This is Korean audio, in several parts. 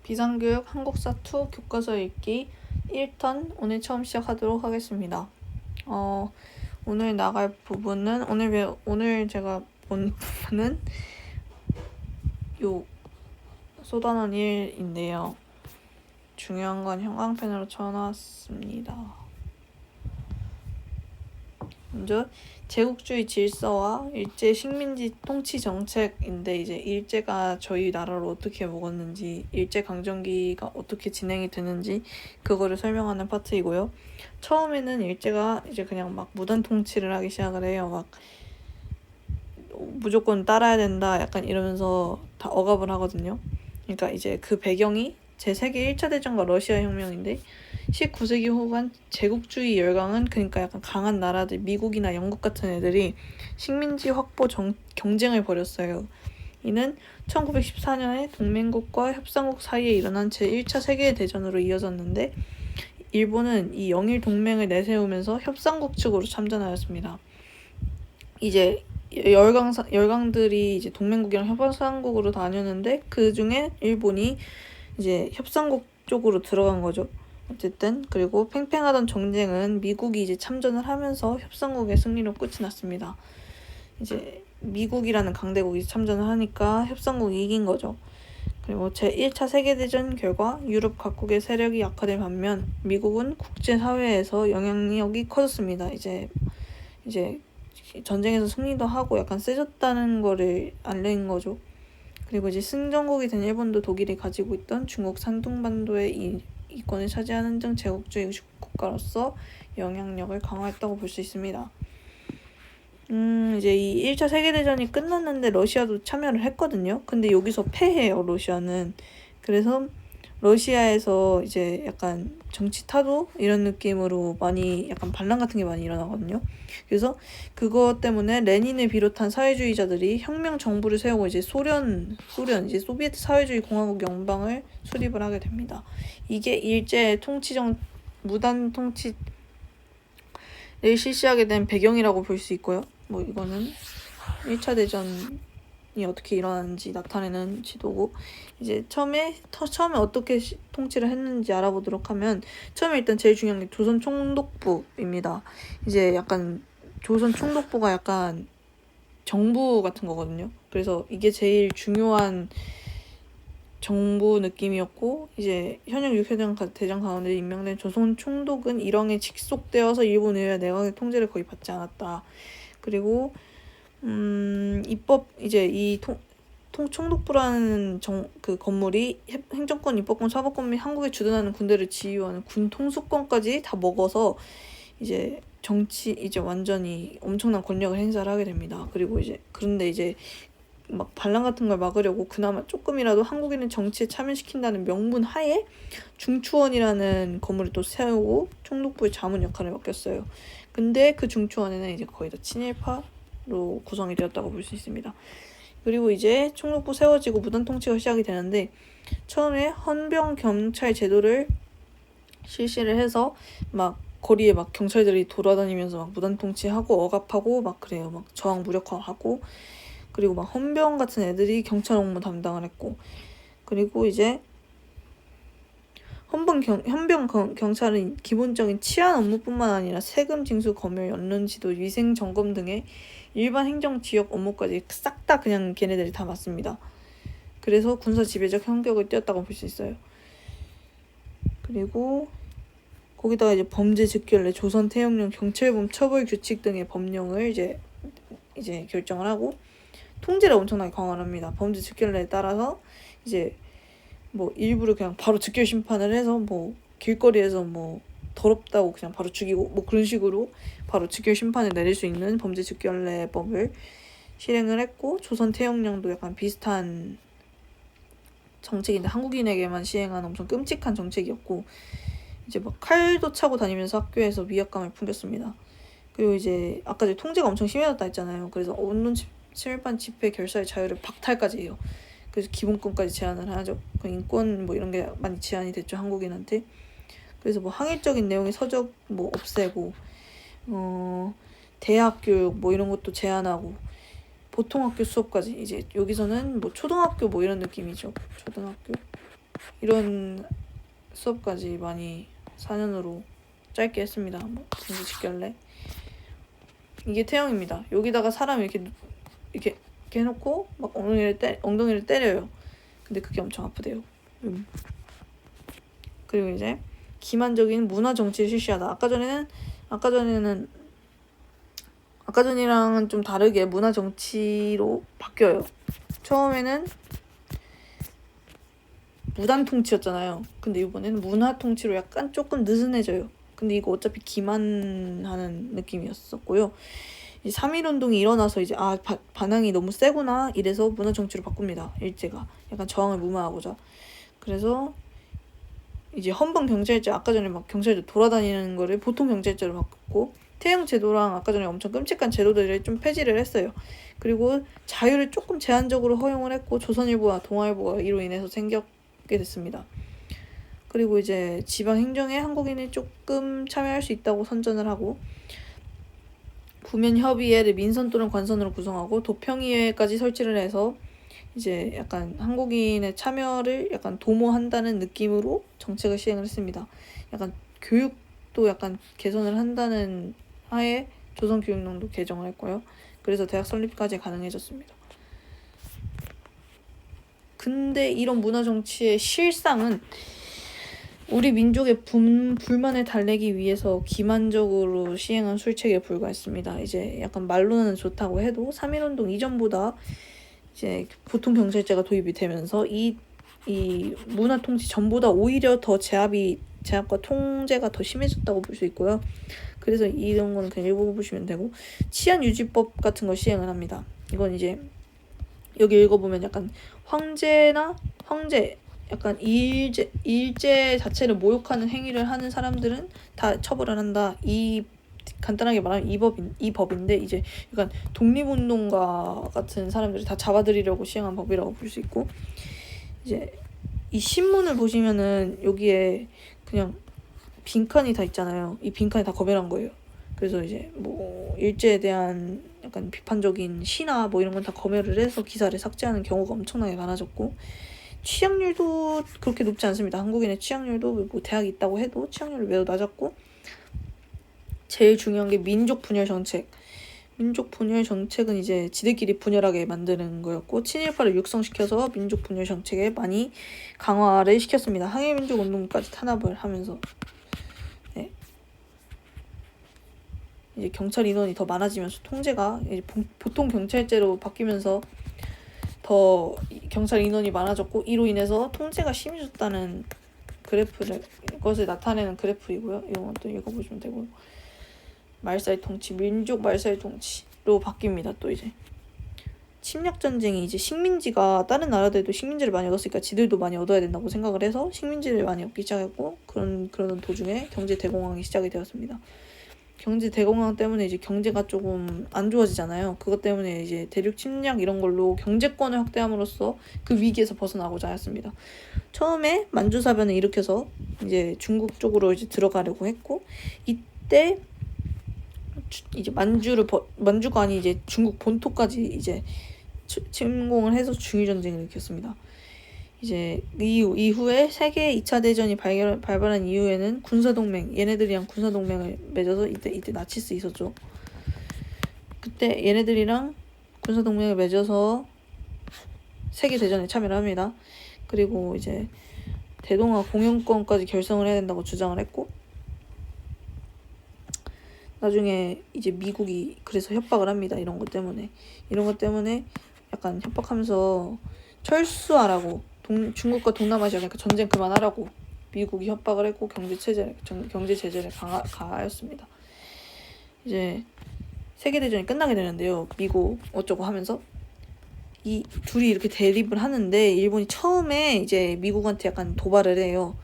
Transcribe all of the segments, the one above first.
비상교육 한국사 2 교과서 읽기 1턴 오늘 처음 시작하도록 하겠습니다. 오늘 나갈 부분은 오늘 제가 본 부분은 요 소단원 1인데요. 중요한 건 형광펜으로 쳐놨습니다. 먼저 제국주의 질서와 일제 식민지 통치 정책인데, 이제 일제가 저희 나라를 어떻게 먹었는지, 일제 강점기가 어떻게 진행이 되는지 그거를 설명하는 파트이고요. 처음에는 일제가 이제 그냥 막 무단 통치를 하기 시작을 해요. 막 무조건 따라야 된다 약간 이러면서 다 억압을 하거든요. 그러니까 이제 그 배경이 제 세계 1차 대전과 러시아 혁명인데, 19세기 후반 제국주의 열강은 그러니까 약간 강한 나라들, 미국이나 영국 같은 애들이 식민지 확보 경쟁을 벌였어요. 이는 1914년에 동맹국과 협상국 사이에 일어난 제1차 세계대전으로 이어졌는데, 일본은 이 영일 동맹을 내세우면서 협상국 측으로 참전하였습니다. 이제 열강들이 이제 동맹국이랑 협상국으로 다녔는데, 그 중에 일본이 이제 협상국 쪽으로 들어간 거죠. 어쨌든 그리고 팽팽하던 정쟁은 미국이 이제 참전을 하면서 협상국의 승리로 끝이 났습니다. 이제 미국이라는 강대국이 참전을 하니까 협상국이 이긴 거죠. 그리고 제1차 세계대전 결과 유럽 각국의 세력이 약화된 반면 미국은 국제사회에서 영향력이 커졌습니다. 이제 전쟁에서 승리도 하고 약간 세졌다는 거를 알린 거죠. 그리고 이제 승전국이 된 일본도 독일이 가지고 있던 중국 산둥반도의 이권을 차지하는 등 제국주의 국가로서 영향력을 강화했다고 볼 수 있습니다. 이제 이 1차 세계대전이 끝났는데 러시아도 참여를 했거든요. 근데 여기서 패해요, 러시아는. 그래서 러시아에서 이제 약간 정치 타도 이런 느낌으로 많이 약간 반란 같은 게 많이 일어나거든요. 그래서 그것 때문에 레닌을 비롯한 사회주의자들이 혁명 정부를 세우고 이제 소련 이제 소비에트 사회주의 공화국 연방을 수립을 하게 됩니다. 이게 일제 무단 통치를 실시하게 된 배경이라고 볼 수 있고요. 뭐 이거는 1차 대전이 어떻게 일어났는지 나타내는 지도고, 이제 처음에 어떻게 통치를 했는지 알아보도록 하면, 처음에 일단 제일 중요한 게 조선 총독부입니다. 이제 약간 조선 총독부가 약간 정부 같은 거거든요. 그래서 이게 제일 중요한 정부 느낌이었고, 이제 현역 6회 대장 가운데 임명된 조선 총독은 일왕에 직속되어서 일본 의회 내각의 통제를 거의 받지 않았다. 그리고 입법 이제 이 총독부라는 그 건물이 행정권, 입법권, 사법권 및 한국에 주둔하는 군대를 지휘하는 군 통수권까지 다 먹어서 이제 이제 완전히 엄청난 권력을 행사를 하게 됩니다. 그리고 그런데 이제 막 반란 같은 걸 막으려고 그나마 조금이라도 한국인을 정치에 참여시킨다는 명분 하에 중추원이라는 건물을 또 세우고 총독부의 자문 역할을 맡겼어요. 근데 그 중추원에는 이제 거의 다 친일파로 구성이 되었다고 볼 수 있습니다. 그리고 이제 총독부 세워지고 무단 통치가 시작이 되는데, 처음에 헌병 경찰 제도를 실시를 해서 막 거리에 막 경찰들이 돌아다니면서 막 무단 통치하고 억압하고 막 그래요. 막 저항 무력화하고, 그리고 막 헌병 같은 애들이 경찰 업무 담당을 했고, 그리고 이제 헌병 경찰은 기본적인 치안 업무뿐만 아니라 세금 징수, 검열, 연론 지도, 위생 점검 등의 일반 행정 지역 업무까지 싹 다 그냥 걔네들이 다 맡습니다. 그래서 군사 지배적 형격을 띄었다고 볼 수 있어요. 그리고 거기다가 이제 범죄 즉결례, 조선 태형령, 경찰범 처벌 규칙 등의 법령을 이제 결정을 하고, 통제를 엄청나게 강화를 합니다. 범죄 즉결례에 따라서 이제 뭐 일부를 그냥 바로 즉결 심판을 해서 뭐 길거리에서 뭐 더럽다고 그냥 바로 죽이고 뭐 그런 식으로 바로 즉결 심판을 내릴 수 있는 범죄 즉결례법을 실행을 했고, 조선 태형령도 약간 비슷한 정책인데 한국인에게만 시행한 엄청 끔찍한 정책이었고, 이제 막 칼도 차고 다니면서 학교에서 위압감을 풍겼습니다. 그리고 이제 아까 통제가 엄청 심해졌다 했잖아요. 그래서 언론 친일반 집회 결사의 자유를 박탈까지 해요. 그래서 기본권까지 제한을 하죠. 인권 뭐 이런 게 많이 제한이 됐죠, 한국인한테. 그래서 뭐 항일적인 내용의 서적 뭐 없애고, 대학 교육 뭐 이런 것도 제한하고, 보통학교 수업까지, 이제 여기서는 뭐 초등학교 뭐 이런 느낌이죠. 초등학교. 이런 수업까지 많이 4년으로 짧게 했습니다. 뭐 공부 직결래. 이게 태형입니다. 여기다가 사람 이렇게 해놓고 막 엉덩이를 때려요. 근데 그게 엄청 아프대요. 그리고 이제 기만적인 문화 정치를 실시하다. 아까 전이랑은 좀 다르게 문화 정치로 바뀌어요. 처음에는 무단 통치였잖아요. 근데 이번에는 문화 통치로 약간 조금 느슨해져요. 근데 이거 어차피 기만하는 느낌이었었고요. 3.1 운동이 일어나서 이제 반항이 너무 세구나 이래서 문화 정치로 바꿉니다. 일제가 약간 저항을 무마하고자. 그래서 이제 헌법 경찰제, 아까 전에 막 경찰들 돌아다니는 거를 보통 경찰제로 바꿨고, 태형 제도랑 아까 전에 엄청 끔찍한 제도들을 좀 폐지를 했어요. 그리고 자유를 조금 제한적으로 허용을 했고, 조선일보와 동아일보가 이로 인해서 생겼게 됐습니다. 그리고 이제 지방 행정에 한국인이 조금 참여할 수 있다고 선전을 하고, 구면 협의회를 민선 또는 관선으로 구성하고 도평의회까지 설치를 해서 이제 약간 한국인의 참여를 약간 도모한다는 느낌으로 정책을 시행을 했습니다. 약간 교육도 약간 개선을 한다는 하에 조선교육령도 개정을 했고요. 그래서 대학 설립까지 가능해졌습니다. 근데 이런 문화정치의 실상은 우리 민족의 불만을 달래기 위해서 기만적으로 시행한 술책에 불과했습니다. 이제 약간 말로는 좋다고 해도 3.1운동 이전보다 이제 보통 경찰제가 도입이 되면서 이 문화 통치 전보다 오히려 더 제압과 통제가 더 심해졌다고 볼 수 있고요. 그래서 이런 거는 그냥 읽어보시면 되고, 치안 유지법 같은 거 시행을 합니다. 이건 이제 여기 읽어보면 약간 황제 약간 일제 자체를 모욕하는 행위를 하는 사람들은 다 처벌을 한다. 간단하게 말하면 이 법인데, 이제 약간 독립운동가 같은 사람들을 다 잡아들이려고 시행한 법이라고 볼 수 있고, 이제 이 신문을 보시면은 여기에 그냥 빈칸이 다 있잖아요. 이 빈칸이 다 검열한 거예요. 그래서 이제 뭐 일제에 대한 약간 비판적인 시나 뭐 이런 건 다 검열을 해서 기사를 삭제하는 경우가 엄청나게 많아졌고, 취약률도 그렇게 높지 않습니다. 한국인의 취약률도 뭐 대학이 있다고 해도 취약률이 매우 낮았고, 제일 중요한 게 민족 분열 정책. 민족 분열 정책은 이제 지들끼리 분열하게 만드는 거였고, 친일파를 육성시켜서 민족 분열 정책에 많이 강화를 시켰습니다. 항일민족 운동까지 탄압을 하면서. 네. 이제 경찰 인원이 더 많아지면서 통제가 이제 보통 경찰제로 바뀌면서 더 경찰 인원이 많아졌고, 이로 인해서 통제가 심해졌다는 것을 나타내는 그래프이고요. 이건 또 읽어보시면 되고, 말살 통치, 민족 말살 통치로 바뀝니다. 또 이제 침략 전쟁이 이제 식민지가 다른 나라들도 식민지를 많이 얻었으니까 지들도 많이 얻어야 된다고 생각을 해서 식민지를 많이 얻기 시작했고, 그러던 도중에 경제 대공황이 시작이 되었습니다. 경제 대공황 때문에 이제 경제가 조금 안 좋아지잖아요. 그것 때문에 이제 대륙 침략 이런 걸로 경제권을 확대함으로써 그 위기에서 벗어나고자 하였습니다. 처음에 만주사변을 일으켜서 이제 중국 쪽으로 이제 들어가려고 했고, 이때 이제 만주가 아닌 이제 중국 본토까지 이제 침공을 해서 중일전쟁을 일으켰습니다. 이제 이후에 세계 2차 대전이 발발한 이후에는 얘네들이랑 군사동맹을 맺어서 이때 나치스 있었죠. 그때 얘네들이랑 군사동맹을 맺어서 세계대전에 참여를 합니다. 그리고 이제 대동아 공영권까지 결성을 해야 된다고 주장을 했고, 나중에 이제 미국이 그래서 협박을 합니다. 이런 것 때문에 약간 협박하면서 철수하라고, 중국과 동남아시아 그러니까 전쟁 그만하라고 미국이 협박을 했고, 경제 제재를 가하였습니다. 이제 세계대전이 끝나게 되는데요. 미국 어쩌고 하면서 이 둘이 이렇게 대립을 하는데, 일본이 처음에 이제 미국한테 약간 도발을 해요.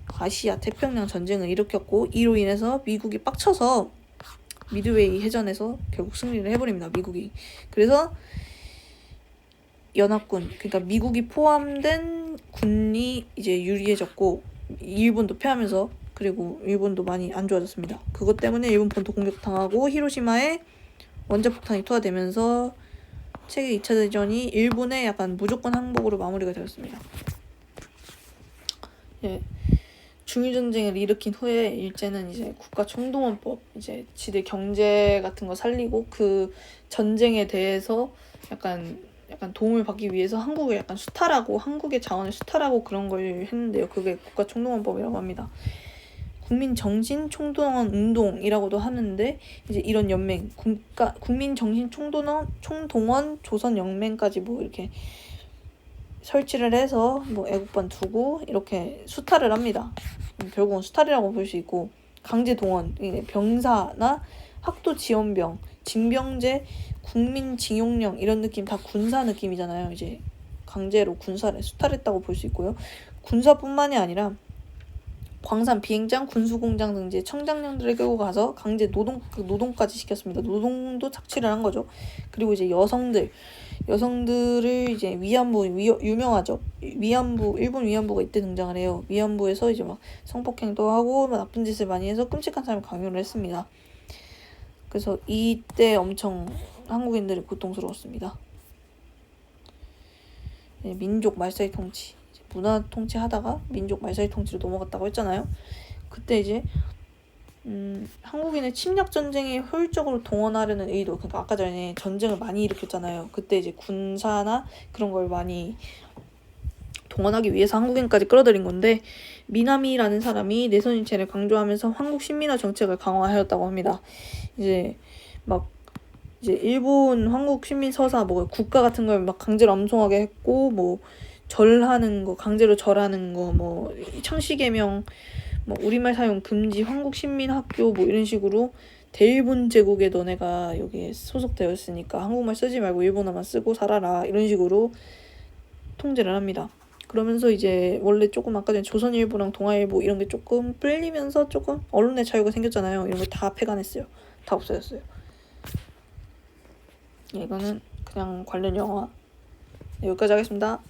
아시아 태평양 전쟁을 일으켰고, 이로 인해서 미국이 빡쳐서 미드웨이 해전에서 결국 승리를 해버립니다. 미국이. 그래서 연합군, 그러니까 미국이 포함된 군이 이제 유리해졌고, 일본도 패하면서, 그리고 일본도 많이 안 좋아졌습니다. 그것 때문에 일본 본토 공격당하고 히로시마에 원자폭탄이 투하되면서 세계 2차 대전이 일본의 약간 무조건 항복으로 마무리가 되었습니다. 예, 중일전쟁을 일으킨 후에 일제는 이제 국가총동원법, 이제 지들 경제 같은 거 살리고 그 전쟁에 대해서 약간 도움을 받기 위해서 한국을 약간 수탈하고 한국의 자원을 수탈하고 그런 걸 했는데요. 그게 국가총동원법이라고 합니다. 국민정신총동원 운동이라고도 하는데 이제 이런 연맹, 국민정신총동원 조선연맹까지 뭐 이렇게 설치를 해서 뭐 애국반 두고 이렇게 수탈을 합니다. 결국은 수탈이라고 볼 수 있고, 강제 동원, 병사나 학도 지원병, 징병제, 국민징용령 이런 느낌 다 군사 느낌이잖아요. 이제 강제로 군사를 수탈했다고 볼 수 있고요. 군사뿐만이 아니라 광산, 비행장, 군수공장 등 이제 청장령들을 끌고 가서 강제 노동까지 시켰습니다. 노동도 착취를 한 거죠. 그리고 이제 여성들을 이제 유명하죠. 일본 위안부가 이때 등장을 해요. 위안부에서 이제 막 성폭행도 하고 막 나쁜 짓을 많이 해서 끔찍한 사람을 강요를 했습니다. 그래서 이때 엄청 한국인들이 고통스러웠습니다. 민족 말살이 통치, 문화 통치하다가 민족 말살이 통치로 넘어갔다고 했잖아요. 그때 이제 한국인의 침략 전쟁에 효율적으로 동원하려는 의도, 그러니까 아까 전에 전쟁을 많이 일으켰잖아요. 그때 이제 군사나 그런 걸 많이 동원하기 위해서 한국인까지 끌어들인 건데, 미나미라는 사람이 내선일체를 강조하면서 한국 식민화 정책을 강화하였다고 합니다. 이제 일본 한국 식민 서사 뭐 국가 같은 걸 막 강제로 암송하게 했고, 뭐 절하는 거, 강제로 절하는 거, 뭐 창씨개명, 뭐 우리말 사용 금지, 한국 식민 학교 뭐 이런 식으로 대일본 제국에 너네가 여기에 소속되어 있으니까 한국말 쓰지 말고 일본어만 쓰고 살아라, 이런 식으로 통제를 합니다. 그러면서 이제 원래 조금 아까 전에 조선일보랑 동아일보 이런 게 조금 끌리면서 조금 언론의 자유가 생겼잖아요. 이런 걸 다 폐간했어요. 다 없어졌어요. 이거는 그냥 관련 영화. 네, 여기까지 하겠습니다.